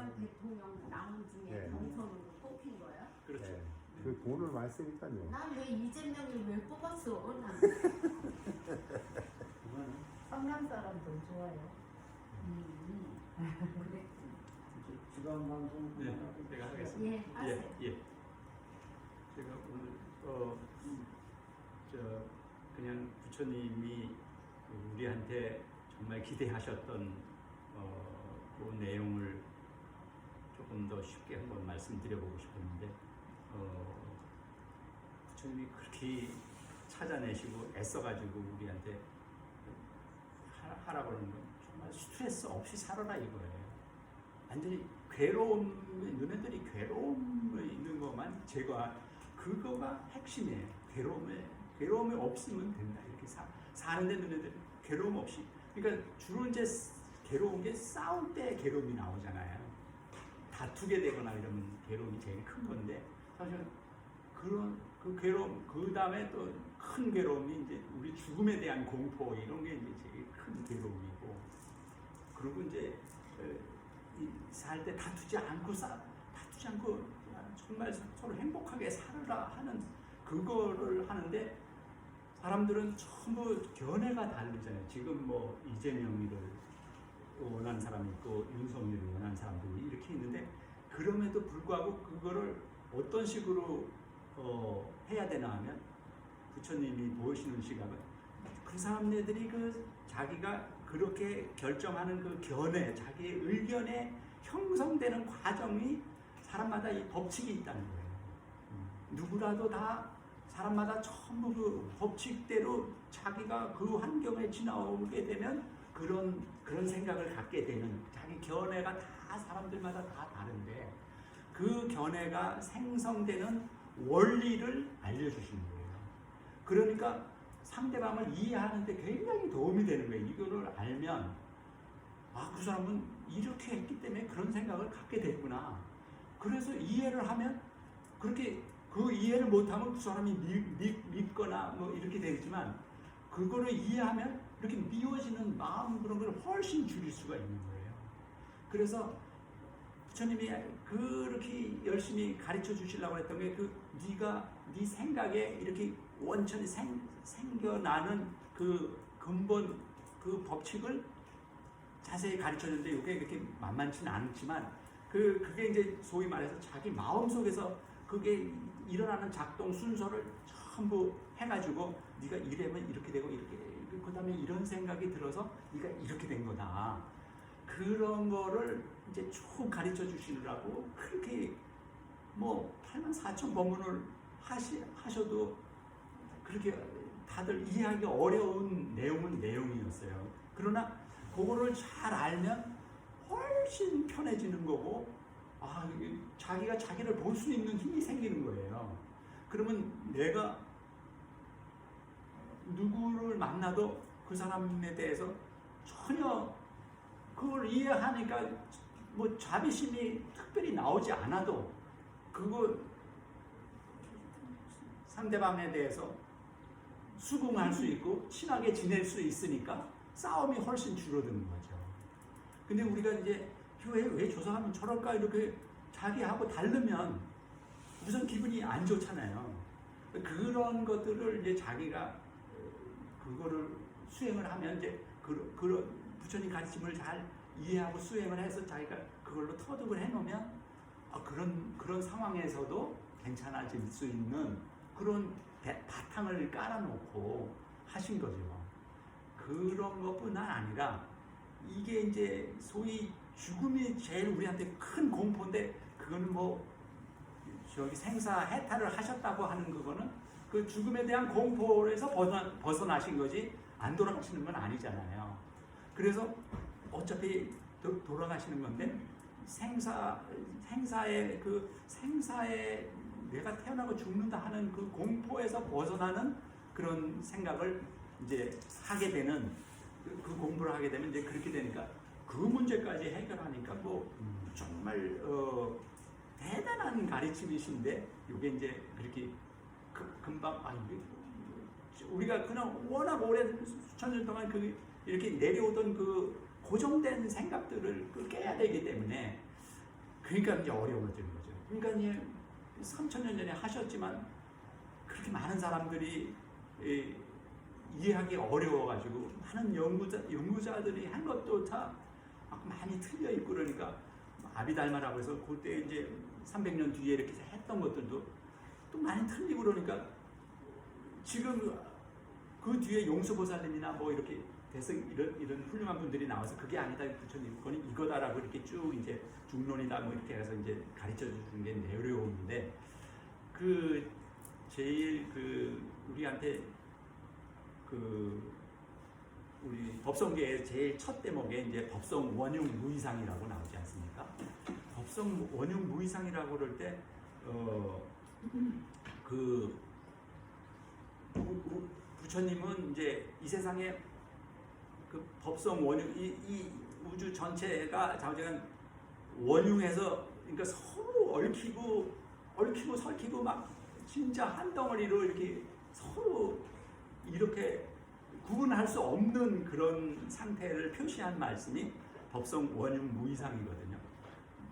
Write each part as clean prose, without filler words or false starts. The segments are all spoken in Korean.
이재명 대통령 나온 중에 경선으로 뽑힌 거야? 그렇죠. 네. 그 돈을 많이 쓰니까요. 난 왜 이재명을 왜 뽑았어? 난 성남 사람 돈 좋아요. 그래. 주간 방송 네, 제가 하겠습니다. 예, 하세요. 예. 제가 오늘 그냥 부처님이 우리한테 정말 기대하셨던 그 내용을 조금 더 쉽게 한번 말씀드려보고 싶었는데 부처님이 그렇게 찾아내시고 애써가지고 우리한테 하라고 하는 건 정말 스트레스 없이 살아라 이거예요. 완전히 너네들이 괴로움이 있는 것만 제거한 그거가 핵심이에요. 괴로움이 없으면 된다. 이렇게 사는데 너네들 괴로움 없이. 그러니까 주로 이제 괴로운 게 싸울 때 괴로움이 나오잖아요. 다투게 되거나 이러면 괴로움이 제일 큰 건데 사실은 그 괴로움, 그 다음에 또 큰 괴로움이 이제 우리 죽음에 대한 공포 이런 게 이제 제일 큰 괴로움이고, 그리고 이제 살 때 다투지 않고 정말 서로 행복하게 살아라 하는 그거를 하는데 사람들은 전부 견해가 다르잖아요. 지금 뭐 이재명이를 원하는 사람이 있고 윤석열을 원하는 사람들이 이렇게 있는데 그럼에도 불구하고 그거를 어떤 식으로 해야 되나 하면 부처님이 보시는 시각은 그 사람들이 자기가 그렇게 결정하는 그 견해, 자기의 의견에 형성되는 과정이 사람마다 이 법칙이 있다는 거예요. 누구라도 다 사람마다 전부 그 법칙대로 자기가 그 환경에 지나오게 되면 그런 생각을 갖게 되는, 자기 견해가 다 사람들마다 다 다른데 그 견해가 생성되는 원리를 알려주시는 거예요. 그러니까 상대방을 이해하는데 굉장히 도움이 되는 거예요. 이거를 알면 그 사람은 이렇게 했기 때문에 그런 생각을 갖게 됐구나. 그래서 이해를 하면 그렇게 그 이해를 못하면 그 사람이 믿거나 뭐 이렇게 되겠지만 그거를 이해하면 이렇게 미워지는 마음 그런 걸 훨씬 줄일 수가 있는 거예요. 그래서 부처님이 그렇게 열심히 가르쳐 주시려고 했던 게 네 생각에 이렇게 원천이 생겨나는 그 근본 그 법칙을 자세히 가르쳐 주는데 이게 그렇게 만만치는 않지만 그게 이제 소위 말해서 자기 마음 속에서 그게 일어나는 작동 순서를 전부 해가지고 네가 이래면 이렇게 되고 이렇게 그 다음에 이런 생각이 들어서 네가 이렇게 된 거다. 그런 거를 이제 쭉 가르쳐 주시느라고 그렇게 뭐 84,000 법문을 하셔도 그렇게 다들 이해하기 어려운 내용은 내용이었어요. 그러나 그거를 잘 알면 훨씬 편해지는 거고 자기가 자기를 볼 수 있는 힘이 생기는 거예요. 그러면 내가 누구를 만나도 그 사람에 대해서 전혀 그걸 이해하니까 뭐 자비심이 특별히 나오지 않아도 그거 상대방에 대해서 수긍할 수 있고 친하게 지낼 수 있으니까 싸움이 훨씬 줄어드는 거죠. 근데 우리가 이제 왜 저 사람은 저럴까 이렇게 자기하고 다르면 우선 기분이 안 좋잖아요. 그런 것들을 이제 자기가 그거를 수행을 하면 이제 그런 부처님 가르침을 잘 이해하고 수행을 해서 자기가 그걸로 터득을 해놓으면 그런 상황에서도 괜찮아질 수 있는 그런 바탕을 깔아놓고 하신 거죠. 그런 것뿐만 아니라 이게 이제 소위 죽음이 제일 우리한테 큰 공포인데 그거는 뭐 저기 생사해탈을 하셨다고 하는 그거는 그 죽음에 대한 공포에서 벗어나신 거지 안 돌아가시는 건 아니잖아요. 그래서 어차피 돌아가시는 건데 생사의 내가 태어나고 죽는다 하는 그 공포에서 벗어나는 그런 생각을 이제 하게 되는 그 공부를 하게 되면 이제 그렇게 되니까 그 문제까지 해결하니까 뭐 정말 대단한 가르침이신데 이게 이제 그렇게 금방 우리가 그냥 워낙 오랜 수천 년 동안 이렇게 내려오던 그 고정된 생각들을 깨야 되기 때문에 그러니까 이제 어려워지는 거죠. 그러니까 이제 3,000년 전에 하셨지만 그렇게 많은 사람들이 이해하기 어려워가지고 많은 연구자들이 한 것도 다 많이 틀려 있고 그러니까 아비달마라고 해서 그때 이제 300년 뒤에 이렇게 했던 것들도 또 많이 틀리고 그러니까 지금 그 뒤에 용수보살님이나 뭐 이렇게 대승 이런 훌륭한 분들이 나와서 그게 아니다 부처님 그건 이거다라고 이렇게 쭉 이제 중론이다 뭐 이렇게 해서 이제 가르쳐 주는 게 내려오는데 그 제일 그 우리한테 그 우리 법성계의 제일 첫 대목에 이제 법성 원흉 무이상이라고 나오지 않습니까? 법성 원흉 무이상이라고 그럴 때 그 부처님은 이제 이 세상에 그 법성 원흉 이 우주 전체가 자우지간 원흉해서 그러니까 서로 얽히고 설키고 막 진짜 한 덩어리로 이렇게 서로 이렇게 구분할 수 없는 그런 상태를 표시한 말씀이 법성 원흉 무이상이거든요.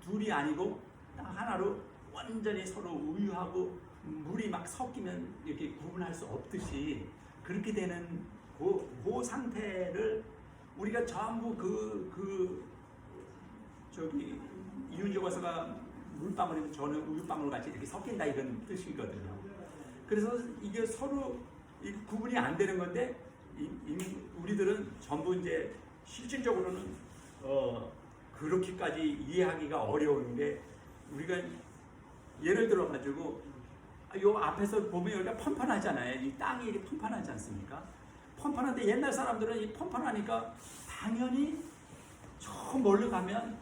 둘이 아니고 딱 하나로 완전히 서로 우유하고 물이 막 섞이면 이렇게 구분할 수 없듯이 그렇게 되는 그 상태를 우리가 전부 저기 이윤조 거서가 물방울이면 저는 우유방울 같이 이렇게 섞인다 이런 뜻이거든요. 그래서 이게 서로 구분이 안 되는 건데 우리들은 전부 이제 실질적으로는 그렇게까지 이해하기가 어려운데 우리가 예를 들어 가지고 요 앞에서 보면 여기가 펀펀하잖아요. 이 땅이 이렇게 펀펀하지 않습니까? 펀펀한데 옛날 사람들은 이 펀펀하니까 당연히 저 멀리 가면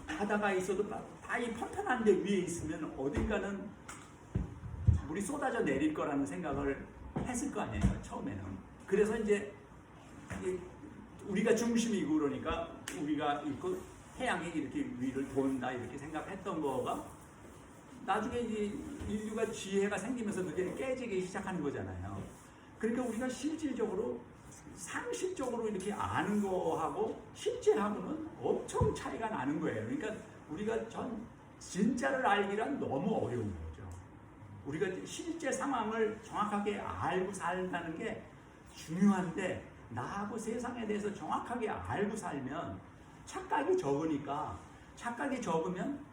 바다가 있어도 다 이 펀펀한 데 위에 있으면 어딘가는 물이 쏟아져 내릴 거라는 생각을 했을 거 아니에요, 처음에는. 그래서 이제 우리가 중심이고 그러니까 우리가 있고 태양이 이렇게 위를 돈다 이렇게 생각했던 거가 나중에 이제 인류가 지혜가 생기면서 그게 깨지기 시작하는 거잖아요. 그러니까 우리가 실질적으로 상식적으로 이렇게 아는 거하고 실제하고는 엄청 차이가 나는 거예요. 그러니까 우리가 진짜를 알기란 너무 어려운 거죠. 우리가 실제 상황을 정확하게 알고 살다는 게 중요한데 나하고 세상에 대해서 정확하게 알고 살면 착각이 적으니까 착각이 적으면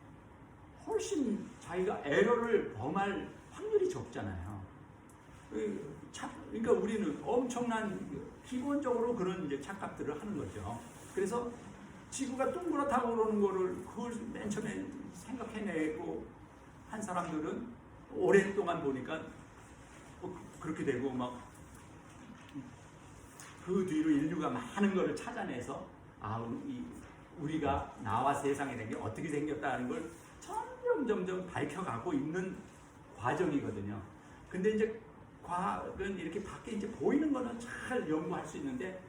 훨씬 자기가 에러를 범할 확률이 적잖아요. 그러니까 우리는 엄청난 기본적으로 그런 이제 착각들을 하는 거죠. 그래서 지구가 둥그렇다고 그러는 거를 그걸 맨 처음에 생각해내고 한 사람들은 오랫동안 보니까 그렇게 되고 막 그 뒤로 인류가 많은 거를 찾아내서 우리가 나와 세상에 된 게 어떻게 생겼다는 걸 점점 밝혀가고 있는 과정이거든요. 근데 이제 과학은 이렇게 밖에 이제 보이는 거는 잘 연구할 수 있는데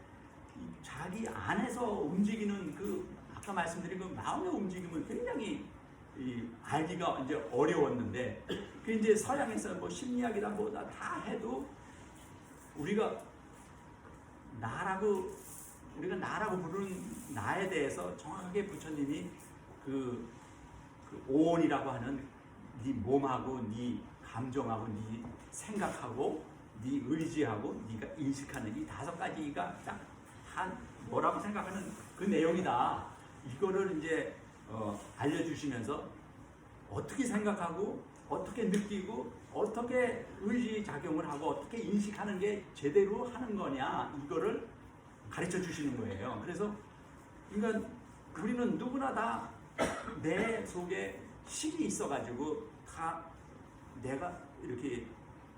자기 안에서 움직이는 그 아까 말씀드린 그 마음의 움직임은 굉장히 알기가 이제 어려웠는데 그 이제 서양에서 뭐 심리학이다 뭐다 다 해도 우리가 나라고 부르는 나에 대해서 정확하게 부처님이 그 오온이라고 하는 네 몸하고 네 감정하고 네 생각하고 네 의지하고 네가 인식하는 이 5가지가 딱 한 뭐라고 생각하는 그 내용이다. 이거를 이제 알려주시면서 어떻게 생각하고 어떻게 느끼고 어떻게 의지 작용을 하고 어떻게 인식하는 게 제대로 하는 거냐 이거를 가르쳐 주시는 거예요. 그래서 그러니까 우리는 누구나 다 내 속에 식이 있어가지고 다 내가 이렇게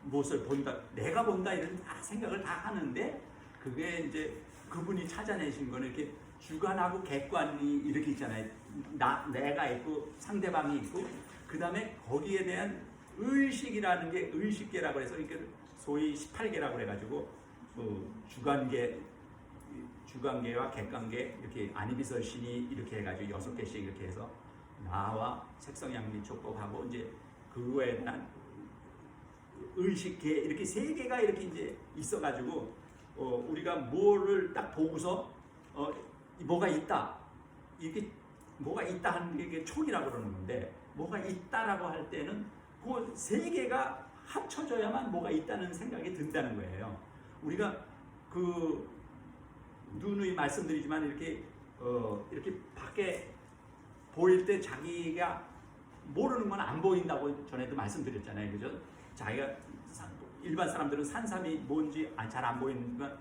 무엇을 본다, 내가 본다 이런 다 생각을 다 하는데 그게 이제 그분이 찾아내신 거는 이렇게 주관하고 객관이 이렇게 있잖아요. 내가 있고 상대방이 있고 그 다음에 거기에 대한 의식이라는 게 의식계라고 해서 이렇게 소위 18개라고 해가지고 주관계와 객관계 이렇게 아니비설신이 이렇게 해가지고 6개씩 이렇게 해서 나와 색성양미촉법하고 이제 그거에 대한 의식계 이렇게 3개가 이렇게 이제 있어가지고 우리가 뭐를 딱 보고서 뭐가 있다 이렇게 뭐가 있다 하는 게 촉이라고 그러는 건데, 뭐가 있다라고 할 때는 그 세 개가 합쳐져야만 뭐가 있다는 생각이 든다는 거예요. 우리가 그 누누이 말씀드리지만 이렇게 밖에 보일 때 자기가 모르는 건 안 보인다고 전에도 말씀드렸잖아요, 그죠? 자기가 일반 사람들은 산삼이 뭔지 잘 안 보이니까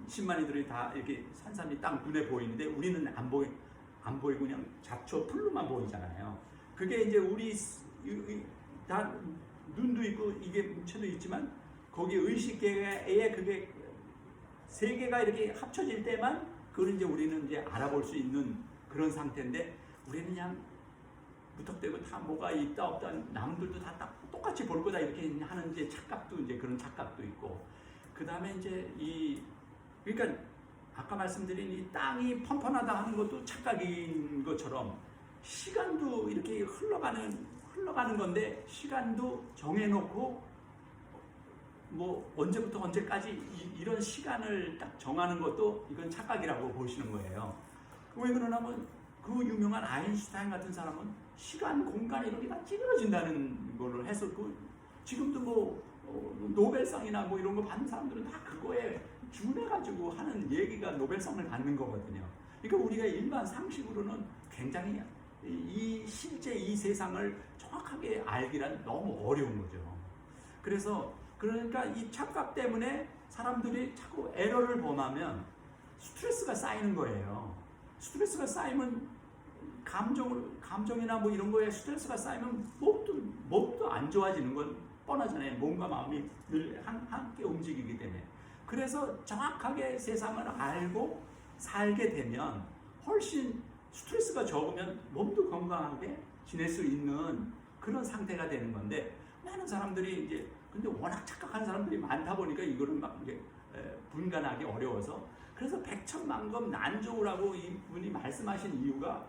10만이들이 다 이렇게 산삼이 딱 눈에 보이는데 우리는 안 보이고 그냥 잡초 풀로만 보이잖아요. 그게 이제 우리 다 눈도 있고 이게 무채도 있지만 거기 의식계에 그게 세 개가 이렇게 합쳐질 때만 그걸 이제 우리는 이제 알아볼 수 있는 그런 상태인데, 우리는 그냥 무턱대고 다 뭐가 있다 없다 남들도 다 똑같이 볼 거다 이렇게 하는 이제 착각도, 이제 그런 착각도 있고, 그 다음에 이제 그러니까 아까 말씀드린 이 땅이 펀펀하다 하는 것도 착각인 것처럼 시간도 이렇게 흘러가는 건데, 시간도 정해놓고 뭐 언제부터 언제까지 이런 시간을 딱 정하는 것도 이건 착각이라고 보시는 거예요. 왜 그러냐면 그 유명한 아인슈타인 같은 사람은 시간, 공간 이런 게 다 찌그러진다는 거를 했었고, 지금도 뭐 노벨상이나 뭐 이런 거 받는 사람들은 다 그거에 준해가지고 하는 얘기가 노벨상을 받는 거거든요. 그러니까 우리가 일반 상식으로는 굉장히 실제 이 세상을 정확하게 알기란 너무 어려운 거죠. 그러니까 이 착각 때문에 사람들이 자꾸 에러를 범하면 스트레스가 쌓이는 거예요. 스트레스가 쌓이면 감정이나 뭐 이런 거에 스트레스가 쌓이면 몸도 안 좋아지는 건 뻔하잖아요. 몸과 마음이 늘 함께 움직이기 때문에. 그래서 정확하게 세상을 알고 살게 되면 훨씬 스트레스가 적으면 몸도 건강하게 지낼 수 있는 그런 상태가 되는 건데, 많은 사람들이 이제 근데 워낙 착각하는 사람들이 많다 보니까 이거를 막 이제 분간하기 어려워서, 그래서 백천만금 난조라고 이분이 말씀하신 이유가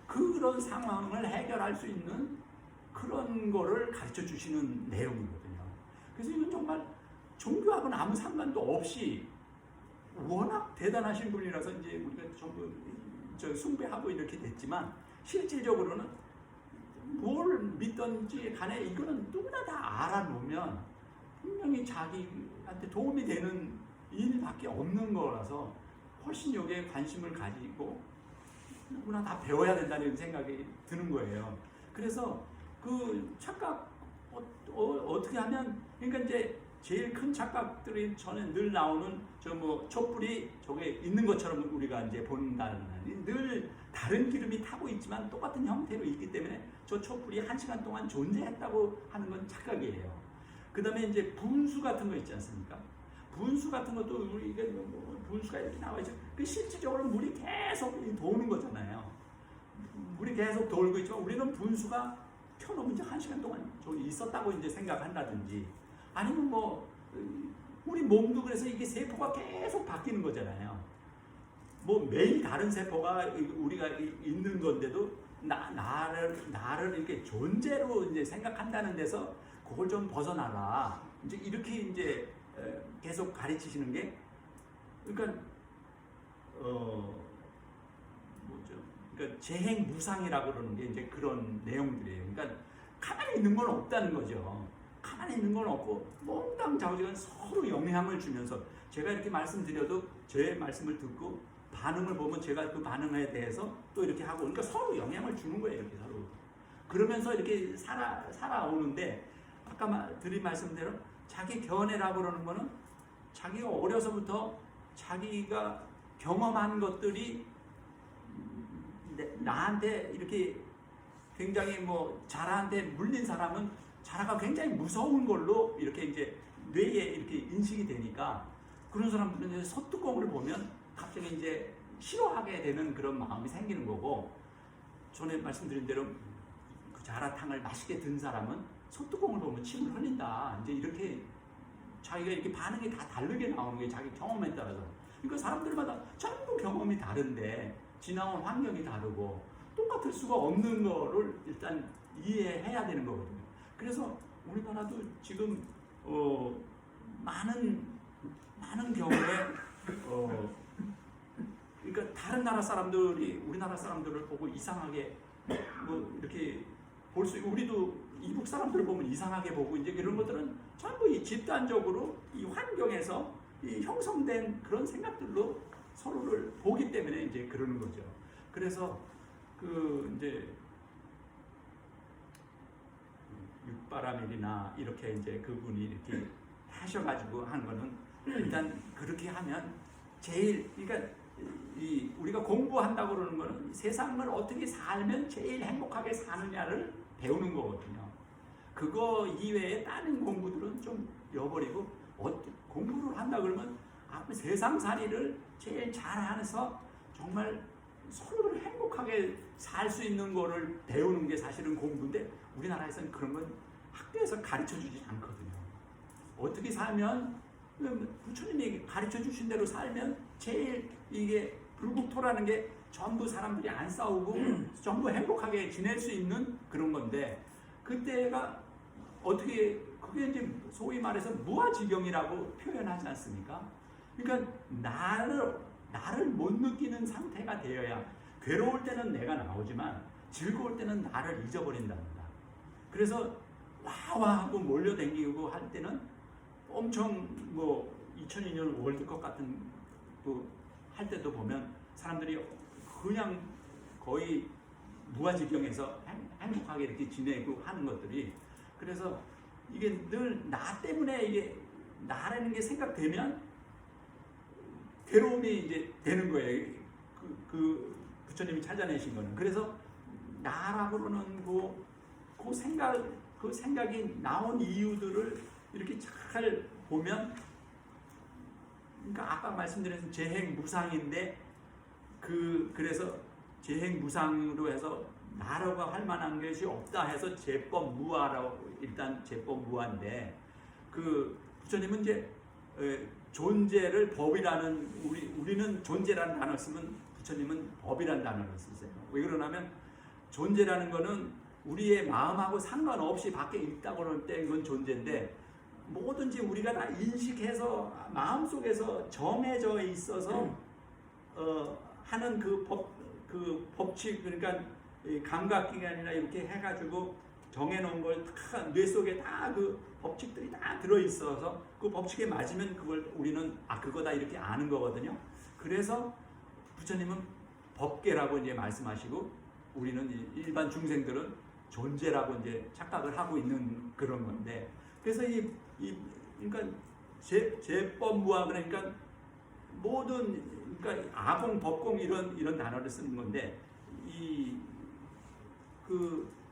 그런 상황을 해결할 수 있는 그런 거를 가르쳐 주시는 내용이거든요. 그래서 이건 정말 종교하고는 아무 상관도 없이 워낙 대단하신 분이라서 이제 우리가 전부 숭배하고 이렇게 됐지만, 실질적으로는 뭘 믿든지 간에 이거는 누구나 다 알아놓으면 분명히 자기한테 도움이 되는 일밖에 없는 거라서 훨씬 여기에 관심을 가지고 누구나 다 배워야 된다는 생각이 드는 거예요. 그래서 그 착각 어떻게 하면, 그러니까 이제 제일 큰 착각들이 전에 늘 나오는 촛불이 저게 있는 것처럼 우리가 이제 본다는, 늘 다른 기름이 타고 있지만 똑같은 형태로 있기 때문에 저 촛불이 1시간 동안 존재했다고 하는 건 착각이에요. 그 다음에 이제 분수 같은 거 있지 않습니까? 분수 같은 것도 우리가 분수가 이렇게 나와 있죠. 그 실질적으로 물이 계속 도는 거잖아요. 물이 계속 돌고 있지만 우리는 분수가 켜놓으면 이제 1시간 동안 저기 있었다고 이제 생각한다든지, 아니면 뭐 우리 몸도 그래서 이게 세포가 계속 바뀌는 거잖아요. 뭐 매일 다른 세포가 우리가 있는 건데도 나를 이렇게 존재로 이제 생각한다는 데서 그걸 좀 벗어나라. 이제 이렇게 이제 계속 가르치시는 게, 그러니까 그러니까 재행무상이라고 그러는 게 이제 그런 내용들이에요. 그러니까 가만히 있는 건 없다는 거죠. 가만히 있는 건 없고 몽땅 좌우지간 서로 영향을 주면서, 제가 이렇게 말씀드려도 제 말씀을 듣고 반응을 보면 제가 그 반응에 대해서 또 이렇게 하고, 그러니까 서로 영향을 주는 거예요. 이렇게 서로. 그러면서 이렇게 살아오는데, 아까 드린 말씀대로 자기 견해라고 그러는 거는 자기가 어려서부터 자기가 경험한 것들이 나한테 이렇게 굉장히 뭐 자라한테 물린 사람은 자라가 굉장히 무서운 걸로 이렇게 이제 뇌에 이렇게 인식이 되니까, 그런 사람들은 이제 소뚜껑을 보면 갑자기 이제 싫어하게 되는 그런 마음이 생기는 거고, 전에 말씀드린 대로 그 자라탕을 맛있게 든 사람은 소뚜껑을 보면 침을 흘린다. 이제 이렇게 자기가 이렇게 반응이 다 다르게 나오는 게 자기 경험에 따라서. 그러니까 사람들마다 전부 경험이 다른데 지나온 환경이 다르고 똑같을 수가 없는 거를 일단 이해해야 되는 거거든요. 그래서 우리나라도 지금 많은 경우에 그러니까 다른 나라 사람들이 우리나라 사람들을 보고 이상하게 뭐 이렇게 볼 수 있고, 우리도 이북 사람들을 보면 이상하게 보고, 이제 이런 것들은 전부 이 집단적으로 이 환경에서 이 형성된 그런 생각들로 서로를 보기 때문에 이제 그러는 거죠. 그래서 그 이제 육바라밀이나 이렇게 이제 그분이 이렇게 하셔가지고 한 거는, 일단 그렇게 하면 제일, 그러니까 이 우리가 공부한다고 그러는 거는 세상을 어떻게 살면 제일 행복하게 사느냐를 배우는 거거든요. 그거 이외에 다른 공부들은 좀 잃어버리고, 공부를 한다 그러면 세상살이를 제일 잘해서 정말 서로를 행복하게 살 수 있는 거를 배우는 게 사실은 공부인데, 우리나라에서는 그런 건 학교에서 가르쳐 주지 않거든요. 어떻게 살면, 부처님이 가르쳐 주신 대로 살면 제일 이게 불국토라는 게 전부 사람들이 안 싸우고 전부 행복하게 지낼 수 있는 그런 건데, 그때가 어떻게, 그게 이제 소위 말해서 무아지경이라고 표현하지 않습니까? 그러니까 나를 못 느끼는 상태가 되어야, 괴로울 때는 내가 나오지만 즐거울 때는 나를 잊어버린답니다. 그래서 와하고 몰려다니고 할 때는 엄청 뭐 2002년 월드컵 같은 거 할 때도 보면 사람들이 그냥 거의 무아지경에서 행복하게 이렇게 지내고 하는 것들이, 그래서 이게 늘 나 때문에, 이게 나라는 게 생각되면 괴로움이 이제 되는 거예요. 그 부처님이 찾아내신 거는. 그래서 나라고 그러는 그 생각이 나온 이유들을 이렇게 잘 보면, 그러니까 아까 말씀드린 재행무상인데, 그래서 재행무상으로 해서 나라고 할 만한 것이 없다 해서 제법무아라고, 일단 제법무아인데, 그 부처님은 이제 존재를 법이라는, 우리는 존재라는 단어를 쓰면 부처님은 법이라는 단어를 쓰세요. 왜 그러냐면, 존재라는 거는 우리의 마음하고 상관없이 밖에 있다고 할 때 이건 존재인데, 뭐든지 우리가 다 인식해서 마음속에서 정해져 있어서 하는 그 법칙, 그러니까 감각기관이나 이렇게 해가지고 정해놓은 걸 다 뇌 속에 다 그 법칙들이 다 들어있어서 그 법칙에 맞으면 그걸 우리는 그거다 이렇게 아는 거거든요. 그래서 부처님은 법계라고 이제 말씀하시고, 우리는 일반 중생들은 존재라고 이제 착각을 하고 있는 그런 건데, 그래서 그러니까 제법무아, 그러니까 모든, 그러니까 아공, 법공 이런 단어를 쓰는 건데,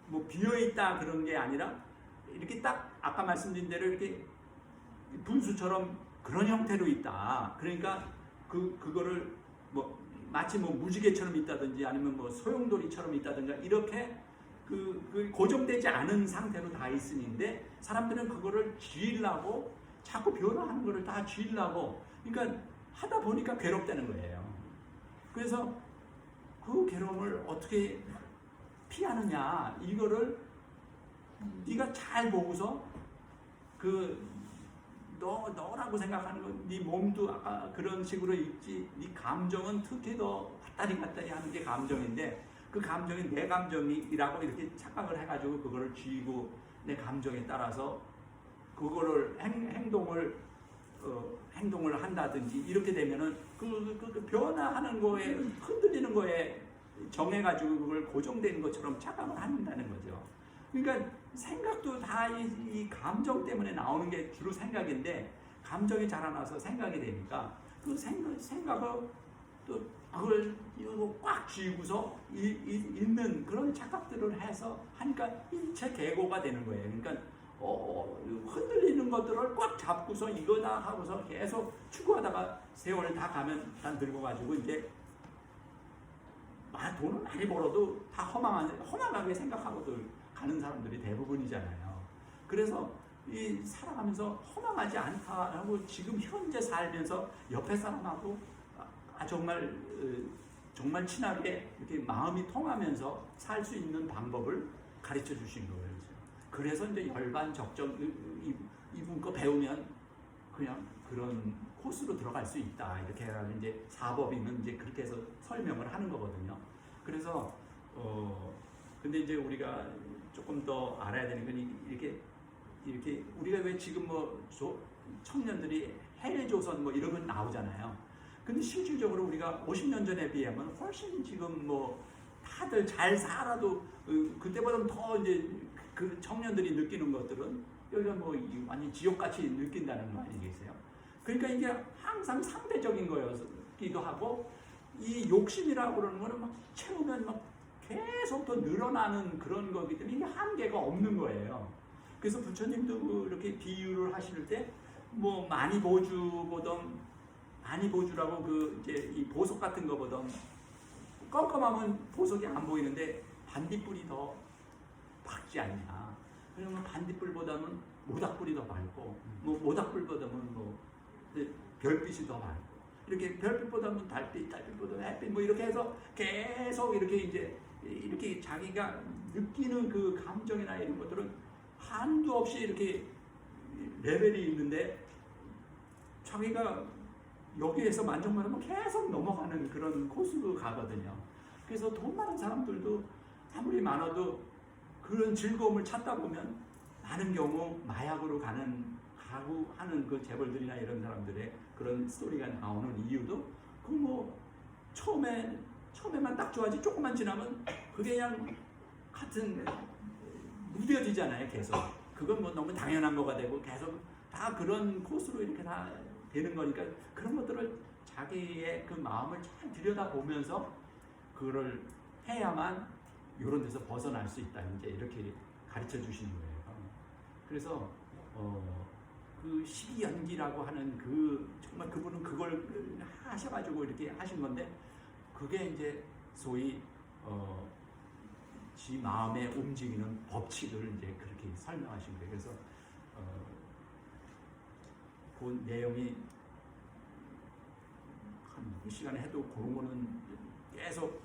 뭐 비어 있다 그런 게 아니라 이렇게 딱 아까 말씀드린 대로 이렇게 분수처럼 그런 형태로 있다. 그러니까 그거를 뭐 마치 뭐 무지개처럼 있다든지 아니면 뭐 소용돌이처럼 있다든가 이렇게 고정되지 않은 상태로 다 있으니데, 사람들은 그거를 쥐려고 자꾸 변화하는 거를 다 쥐려고, 그러니까 하다 보니까 괴롭다는 거예요. 그래서 그 괴로움을 어떻게 피하느냐, 이거를 네가 잘 보고서 너라고 생각하는 건 네 몸도 아까 그런 식으로 있지, 네 감정은 특히 더 왔다리 갔다리 하는 게 감정인데, 그 감정이 내 감정이라고 이렇게 착각을 해가지고 그거를 쥐고 내 감정에 따라서 그거를 행동을 한다든지 이렇게 되면은 그 변화하는 거에, 흔들리는 거에 정해가지고 그걸 고정된 것처럼 착각을 한다는 거죠. 그러니까 생각도 다 이 감정 때문에 나오는 게 주로 생각인데, 감정이 자라나서 생각이 되니까 그 생각을 또 그걸 꽉 쥐고서 있는 그런 착각들을 해서 하니까 일체 계고가 되는 거예요. 그러니까 흔들리는 것들을 꽉 잡고서 이거다 하고서 계속 추구하다가 세월 다 가면 다 늙어 가지고 이제 돈을 많이 벌어도 다 허망하게 생각하고도 가는 사람들이 대부분이잖아요. 그래서 이 살아가면서 허망하지 않다 하고, 지금 현재 살면서 옆에 사람하고 정말 친하게 이렇게 마음이 통하면서 살 수 있는 방법을 가르쳐 주신 거예요. 그래서 이제 열반 적정 이분 거 배우면 그냥 그런 코스로 들어갈 수 있다. 이렇게 해가지고 이제 사법이면 이제 그렇게 해서 설명을 하는 거거든요. 그래서 근데 이제 우리가 조금 더 알아야 되는 건 이렇게 우리가 왜 지금 뭐 청년들이 해외조선 뭐 이런 건 나오잖아요. 근데 실질적으로 우리가 50년 전에 비하면 훨씬 지금 뭐 다들 잘 살아도 그때보다는 더 이제 그 청년들이 느끼는 것들은 여기가 뭐 완전 지옥같이 느낀다는 거 아니겠어요? 그러니까 이게 항상 상대적인 거였기도 하고 이 욕심이라고 그러는 거는 막 채우면 막 계속 더 늘어나는 그런 거기 때문에 이게 한계가 없는 거예요. 그래서 부처님도 이렇게 비유를 하실 때 뭐 많이 보주라고 그 이제 이 보석 같은 거보다 껌껌하면 보석이 안 보이는데 반딧불이 더 밝지 않냐. 그러면 반딧불보다는 모닥불이 더 밝고 뭐 모닥불보다는 뭐 별빛이 더 밝고 이렇게 별빛보다는 달빛보다는 햇빛 뭐 이렇게 해서 계속 이렇게 자기가 느끼는 그 감정이나 이런 것들은 한도 없이 이렇게 레벨이 있는데 자기가 여기에서 만족만 계속 넘어가는 그런 코스로 가거든요. 그래서 돈 많은 사람들도 아무리 많아도 그런 즐거움을 찾다 보면 많은 경우 마약으로 가고 하는 그 재벌들이나 이런 사람들의 그런 스토리가 나오는 이유도 그 뭐 처음에만 딱 좋아하지 조금만 지나면 그게 그냥 같은 무뎌지잖아요. 계속 그건 뭐 너무 당연한 거가 되고 계속 다 그런 코스로 이렇게 다 되는 거니까 그런 것들을 자기의 그 마음을 잘 들여다보면서 그거를 해야만 이런 데서 벗어날 수 있다. 이제 이렇게 가르쳐 주시는 거예요. 그래서 그 시기연기라고 하는 그 정말 그분은 그걸 하셔가지고 이렇게 하신 건데 그게 이제 소위 지 마음에 움직이는 법칙을 이제 그렇게 설명하신 거예요. 그래서 그 내용이 한 몇 시간에 해도 그런 거는 계속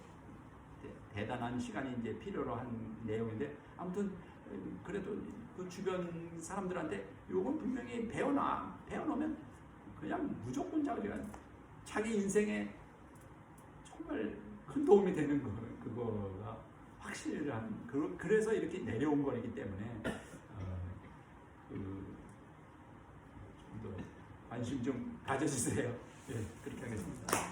대단한 시간이 이제 필요로 한 내용인데 아무튼 그래도 그 주변 사람들한테 이건 분명히 배워놓으면 그냥 무조건 자기 인생에 정말 큰 도움이 되는 그거가 확실한 그래서 이렇게 내려온 거이기 때문에 좀 더 관심 좀 가져주세요. 예, 그렇게 하겠습니다.